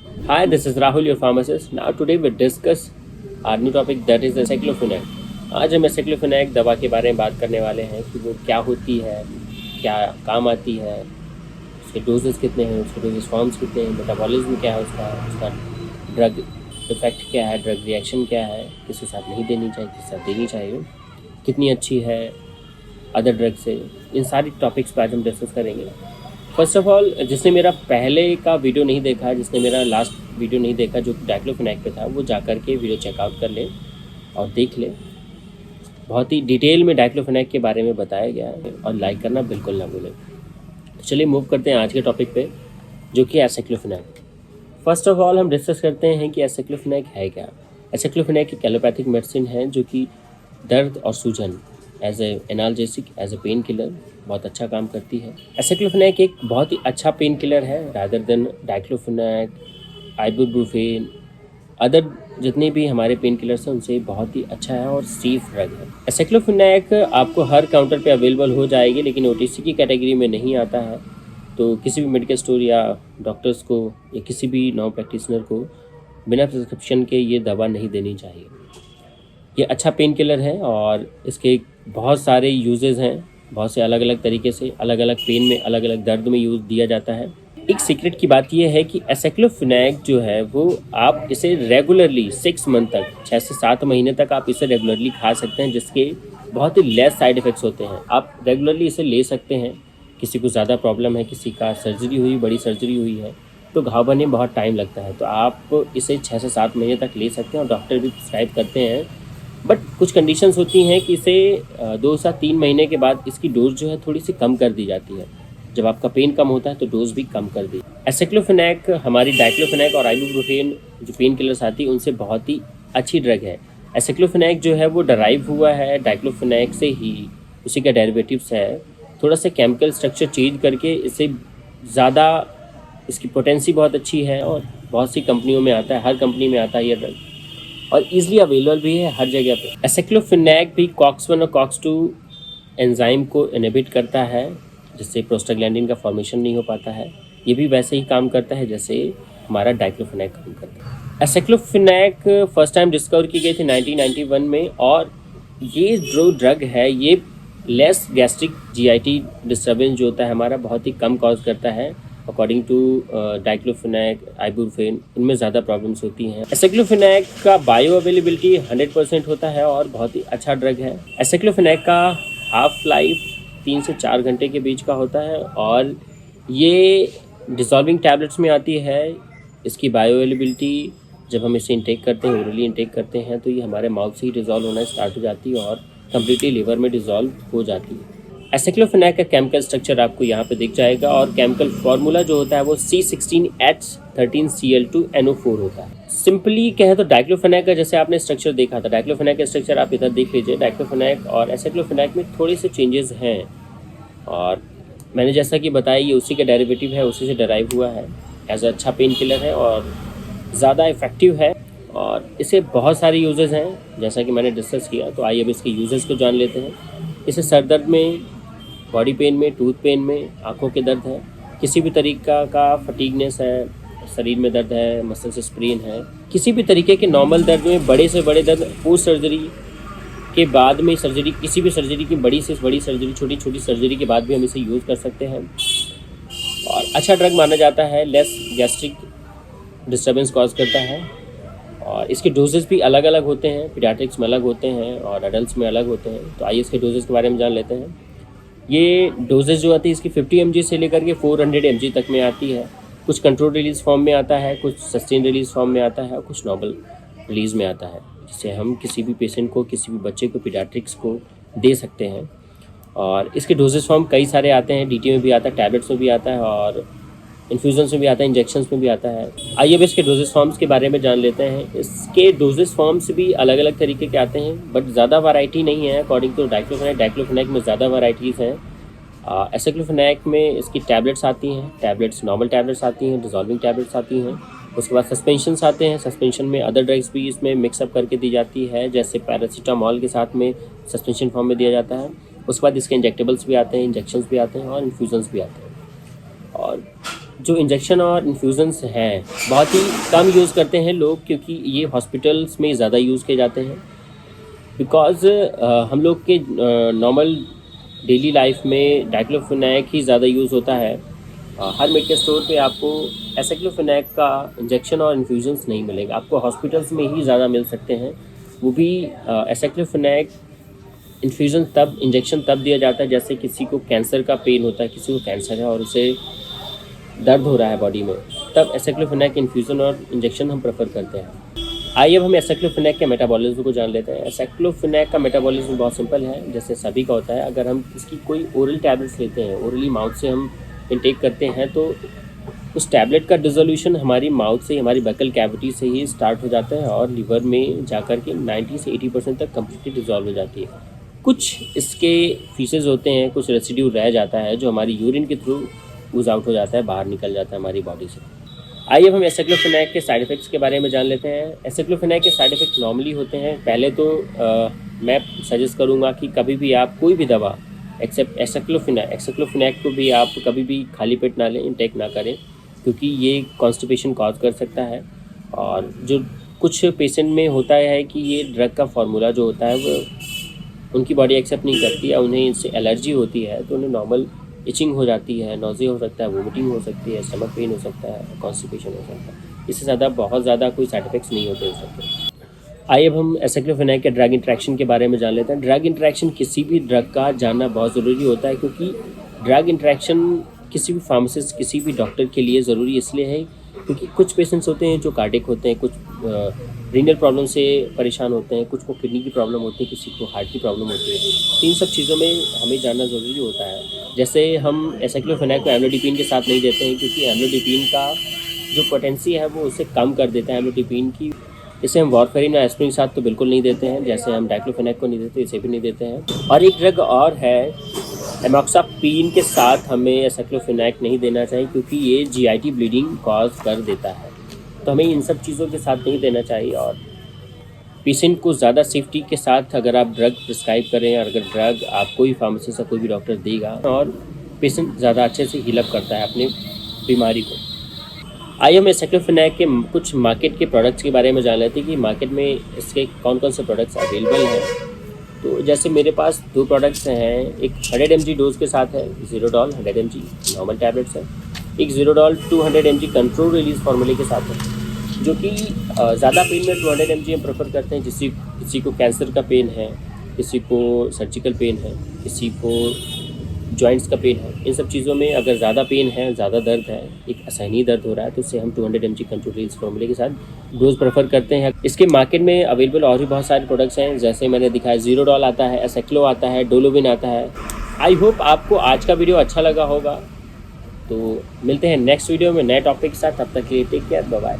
Hi, this is Rahul, your pharmacist. Now today we discuss our new topic that is aceclofenac. आज हम aceclofenac दवा के बारे में बात करने वाले हैं कि वो क्या होती है, क्या काम आती है, उसके डोजेस कितने हैं, उसके डोजेस फॉर्म्स कितने हैं, मेटाबॉलिज्म क्या है उसका ड्रग इफेक्ट क्या है, ड्रग रिएक्शन क्या है, किसके साथ नहीं देनी चाहिए, किसके साथ देनी चाहिए, कितनी अच्छी है अदर ड्रग से। इन सारी टॉपिक्स पर आज हम डिस्कस करेंगे। फर्स्ट ऑफ ऑल, जिसने मेरा पहले का वीडियो नहीं देखा, जिसने मेरा लास्ट वीडियो नहीं देखा जो डाइक्लोफेनाक पे था, वो जा कर के वीडियो चेकआउट कर ले और देख ले। बहुत ही डिटेल में डाइक्लोफेनाक के बारे में बताया गया है और लाइक करना बिल्कुल ना भूलें। तो चलिए मूव करते हैं आज के टॉपिक पे, जो कि एसाइक्लोफेनाक। फर्स्ट ऑफ ऑल हम डिस्कस करते हैं कि एसाइक्लोफेनाक है क्या। एसाइक्लोफेनाक एक एलोपैथिक मेडिसिन है जो कि दर्द और सूजन as a analgesic, as a pain killer बहुत अच्छा काम करती है। एसाइक्लोफेनाक एक बहुत ही अच्छा पेन किलर है rather than diclofenac, ibuprofen, other जितने भी हमारे पेन किलर्स हैं उनसे बहुत ही अच्छा है और सेफ ड्रग है। एसाइक्लोफेनाक आपको हर काउंटर पे अवेलेबल हो जाएगी, लेकिन ओटीसी की कैटेगरी में नहीं आता है। तो किसी भी मेडिकल स्टोर या डॉक्टर्स को या किसी भी नॉन प्रैक्टिशनर को बिना प्रिस्क्रिप्शन के ये दवा नहीं देनी चाहिए। ये अच्छा पेन किलर है और इसके बहुत सारे यूजेस हैं, बहुत से अलग अलग तरीके से अलग अलग पेन में, अलग अलग दर्द में यूज़ दिया जाता है। एक सीक्रेट की बात यह है कि एसाइक्लोफेनाक जो है वो आप इसे रेगुलरली 6 मंथ तक, 6 से 7 महीने तक आप इसे रेगुलरली खा सकते हैं, जिसके बहुत ही लेस साइड इफ़ेक्ट्स होते हैं। आप रेगुलरली इसे ले सकते हैं। किसी को ज़्यादा प्रॉब्लम है, किसी का सर्जरी हुई, बड़ी सर्जरी हुई है, तो घाव बनने में बहुत टाइम लगता है, तो आप इसे 6 से 7 महीने तक ले सकते हैं और डॉक्टर भी प्रिस्क्राइब करते हैं। बट कुछ कंडीशंस होती हैं कि इसे 2 से 3 महीने के बाद इसकी डोज जो है थोड़ी सी कम कर दी जाती है। जब आपका पेन कम होता है तो डोज भी कम कर दी। एसाइक्लोफेनाक हमारी डाइक्लोफेनाक और आइबुप्रोफेन जो पेन किलर्स आती है उनसे बहुत ही अच्छी ड्रग है। एसाइक्लोफेनाक जो है वो डराइव हुआ है डाइक्लोफेनाक से ही, उसी का डेरिवेटिव्स है। थोड़ा सा केमिकल स्ट्रक्चर चेंज करके इसे ज़्यादा, इसकी पोटेंसी बहुत अच्छी है और बहुत सी कंपनियों में आता है, हर कंपनी में आता है ये ड्रग और ईजिली अवेलेबल भी है हर जगह पे। एसाइक्लोफेनाक भी COX-1 और COX-2 एंजाइम को इनहिबिट करता है, जिससे प्रोस्टाग्लैंडिन का फॉर्मेशन नहीं हो पाता है। ये भी वैसे ही काम करता है जैसे हमारा डाइक्लोफेनाक काम करता है। एसाइक्लोफेनाक फर्स्ट टाइम डिस्कवर की गई थी 1991 में और ये जो ड्रग है ये लेस गैस्ट्रिक GIT डिस्टर्बेंस जो होता है हमारा बहुत ही कम कॉज करता है। अकॉर्डिंग टू डाइक्लोफेनाक, आइबुप्रोफेन, इनमें ज़्यादा प्रॉब्लम्स होती हैं। एसाइक्लोफेनाक का बायो अवेलेबिलिटी 100% होता है और बहुत ही अच्छा ड्रग है। एसाइक्लोफेनाक का हाफ लाइफ 3 से 4 घंटे के बीच का होता है और ये डिसॉल्विंग टैबलेट्स में आती है। इसकी बायो अवेलेबिलिटी जब हम इसे इंटेक करते हैं, ओरली इंटेक करते हैं, तो ये हमारे माउथ से ही डिज़ोल्व होना स्टार्ट हो जाती है और कम्प्लीटली लिवर में डिज़ोल्व हो जाती है। एसाइक्लोफेनाक का केमिकल स्ट्रक्चर आपको यहाँ पे दिख जाएगा और केमिकल फार्मूला जो होता है वो C16H13Cl2NO4 होता है। सिंपली कहें तो डाइक्लोफेनाक का जैसे आपने स्ट्रक्चर देखा था, डाइक्लोफेनाक का स्ट्रक्चर आप इधर देख लीजिए। डाइक्लोफेनाक और एसाइक्लोफेनाक में थोड़े से चेंजेस हैं और मैंने जैसा कि बताया ये उसी का डेरिवेटिव है, उसी से डराइव हुआ है। एज अच्छा पेन किलर है और ज़्यादा इफेक्टिव है और इसे बहुत सारे यूजेस हैं जैसा कि मैंने डिस्कस किया। तो आइए अब इसके यूजेस को जान लेते हैं। इसे सर दर्द में, बॉडी पेन में, टूथ पेन में, आँखों के दर्द है, किसी भी तरीका का फटीगनेस है, शरीर में दर्द है, मसल्स स्प्रेन है, किसी भी तरीके के नॉर्मल दर्द में, बड़े से बड़े दर्द, पोस्ट सर्जरी के बाद में, सर्जरी, किसी भी सर्जरी की बड़ी से बड़ी सर्जरी, छोटी छोटी सर्जरी के बाद भी हम इसे यूज़ कर सकते हैं और अच्छा ड्रग माना जाता है। लेस गैस्ट्रिक डिस्टर्बेंस कॉज करता है और इसके डोजेस भी अलग अलग होते हैं। पीडियाट्रिक्स में अलग होते हैं और एडल्ट्स में अलग होते हैं। तो आइए इसके डोजेस के बारे में जान लेते हैं। ये डोजेज जो आती है इसकी 50 mg से लेकर के 400 mg तक में आती है। कुछ कंट्रोल रिलीज फॉर्म में आता है, कुछ सस्टेन रिलीज फॉर्म में आता है और कुछ नॉर्मल रिलीज़ में आता है, जिसे हम किसी भी पेशेंट को, किसी भी बच्चे को, पीडियाट्रिक्स को दे सकते हैं। और इसके डोजेज फॉर्म कई सारे आते हैं। DT में भी आता है, टैबलेट्स में भी आता है और इन्फ्यूजन्स में भी आता है, इंजेक्शंस में भी आता है। आइए अब इसके डोजेस फॉर्म्स के बारे में जान लेते हैं। इसके डोजेस फॉर्म्स भी अलग अलग तरीके के आते हैं बट ज़्यादा वैरायटी नहीं है अकॉर्डिंग टू डाइक्लोफेनाक। डाइक्लोफेनाक में ज़्यादा वैराइटीज़ हैं। एसाइक्लोफेनाक में इसकी टैबलेट्स आती हैं, टैबलेट्स नॉर्मल टैबलेट्स आती हैं, डिजॉल्विंग टैबलेट्स आती हैं। उसके बाद सस्पेंशंस आते हैं। सस्पेंशन में अदर ड्रग्स भी इसमें मिक्सअप करके दी जाती है, जैसे पैरासीटामॉल के साथ में सस्पेंशन फॉर्म में दिया जाता है। उसके बाद इसके इंजेक्टेबल्स भी आते हैं, इंजेक्शंस भी आते हैं और इन्फ्यूजन्स भी आते हैं। और जो इंजेक्शन और इन्फ्यूज़न्स हैं बहुत ही कम यूज़ करते हैं लोग, क्योंकि ये हॉस्पिटल्स में ज़्यादा यूज़ किए जाते हैं। बिकॉज़ हम लोग के नॉर्मल डेली लाइफ में डाइक्लोफेनाक ही ज़्यादा यूज़ होता है। हर मेडिकल स्टोर पे आपको एसाइक्लोफेनाक का इंजेक्शन और इन्फ्यूज़न्स नहीं मिलेगा, आपको हॉस्पिटल्स में ही ज़्यादा मिल सकते हैं। वो भी एसाइक्लोफेनाक इन्फ्यूज़न तब इंजेक्शन तब दिया जाता है जैसे किसी को कैंसर का पेन होता है, किसी को कैंसर है और उसे दर्द हो रहा है बॉडी में, तब एसाइक्लोफेनाक इन्फ्यूज़न और इंजेक्शन हम प्रेफर करते हैं। आइए अब हम एसाइक्लोफेनाक के मेटाबॉलिज्म को जान लेते हैं। एसाइक्लोफेनाक का मेटाबॉलिज्म बहुत सिंपल है, जैसे सभी का होता है। अगर हम इसकी कोई ओरल टैबलेट्स लेते हैं, ओरली माउथ से हम इनटेक करते हैं, तो उस टैबलेट का डिसोल्यूशन हमारी माउथ से, हमारी बकल कैविटी से ही स्टार्ट हो जाता है और लिवर में जाकर के 90 से 80% तक कम्प्लीटली डिसॉल्व हो जाती है। कुछ इसके फीसेस होते हैं, कुछ रेसिड्यू रह जाता है जो हमारी यूरिन के थ्रू यूज़ आउट हो जाता है, बाहर निकल जाता है हमारी बॉडी से। आइए अब हम एसाइक्लोफेनाक के साइड इफ़ेक्ट्स के बारे में जान लेते हैं। एसाइक्लोफेनाक के साइड इफ़ेक्ट नॉर्मली होते हैं। पहले तो मैं सजेस्ट करूँगा कि कभी भी आप कोई भी दवा एक्सेप्ट एसाइक्लोफेनाक को भी आप कभी भी खाली पेट ना लें, इनटेक ना करें, क्योंकि ये कॉन्स्टिपेशन कॉज कर सकता है। और जो कुछ पेशेंट में होता है कि ये ड्रग का फार्मूला जो होता है वो उनकी बॉडी एक्सेप्ट नहीं करती है, उन्हें इससे एलर्जी होती है, तो उन्हें नॉर्मल इचिंग हो जाती है, नोज़िया हो सकता है, वोमिटिंग हो सकती है, स्टमक पेन हो सकता है, कॉन्स्टिपेशन हो सकता है। इससे ज़्यादा बहुत ज़्यादा कोई साइड इफ़ेक्ट्स नहीं होते इस सबके। आइए अब हम एसाइक्लोफेनाक के ड्रग इंटरेक्शन के बारे में जान लेते हैं। ड्रग इंटरेक्शन किसी भी ड्रग का जानना बहुत ज़रूरी होता है, क्योंकि ड्रग इंटरेक्शन किसी भी फार्मासिस्ट, किसी भी डॉक्टर के लिए ज़रूरी इसलिए है क्योंकि कुछ पेशेंट्स होते हैं जो कार्डिक होते हैं, कुछ रीनल प्रॉब्लम से परेशान होते हैं, कुछ को किडनी की प्रॉब्लम होती है, किसी को हार्ट की प्रॉब्लम होती है। तो इन सब चीज़ों में हमें जानना ज़रूरी होता है। जैसे हम एसाइक्लोफेनाक को एम्लोडिपिन के साथ नहीं देते हैं, क्योंकि एम्लोडिपिन का जो पोटेंसी है वो उसे कम कर देता है एम्लोडिपिन की। इसे हम वारफेरिन या एस्पिरिन के साथ तो बिल्कुल नहीं देते हैं, जैसे हम डाइक्लोफेनाक को नहीं देते, इसे भी नहीं देते हैं। और एक ड्रग और है एमॉक्सापिन, के साथ हमें एसाइक्लोफेनाक नहीं देना चाहिए, क्योंकि ये जीआईटी ब्लीडिंग कॉज कर देता है। तो हमें इन सब चीज़ों के साथ नहीं देना चाहिए। और पेशेंट को ज़्यादा सेफ्टी के साथ अगर आप ड्रग प्रिस्क्राइब करें, और अगर ड्रग आपको ही फार्मासिस्ट या कोई भी डॉक्टर देगा, और पेशेंट ज़्यादा अच्छे से हील अप करता है अपनी बीमारी को। आइए हम एसाइक्लोफेनाक के कुछ मार्केट के प्रोडक्ट्स के बारे में जान लेते हैं कि मार्केट में इसके कौन कौन से प्रोडक्ट्स अवेलेबल हैं। तो जैसे मेरे पास 2 प्रोडक्ट्स हैं। एक 100 mg डोज के साथ है, ज़ीरोडॉल 100 mg नॉर्मल टैबलेट्स है। एक ज़ीरोडॉल 200 mg कंट्रोल रिलीज फार्मूले के साथ है, जो कि ज़्यादा पेन में 200 mg हम प्रेफर करते हैं। किसी को कैंसर का पेन है, किसी को सर्जिकल पेन है, किसी को जॉइंट्स का पेन है। इन सब चीज़ों में अगर ज़्यादा पेन है, ज़्यादा दर्द है, एक असहनीय दर्द हो रहा है, तो उससे हम 200 mg कंट्रोल रिलीज फार्मूले के साथ डोज प्रेफर करते हैं। इसके मार्केट में अवेलेबल और भी बहुत सारे प्रोडक्ट्स हैं, जैसे मैंने दिखाया ज़ीरोडॉल आता है, एसाइक्लो आता है, डोलोविन आता है। आई होप आपको आज का वीडियो अच्छा लगा होगा। तो मिलते हैं नेक्स्ट वीडियो में नए टॉपिक के साथ। तब तक के लिए टेक केयर, बाय बाय।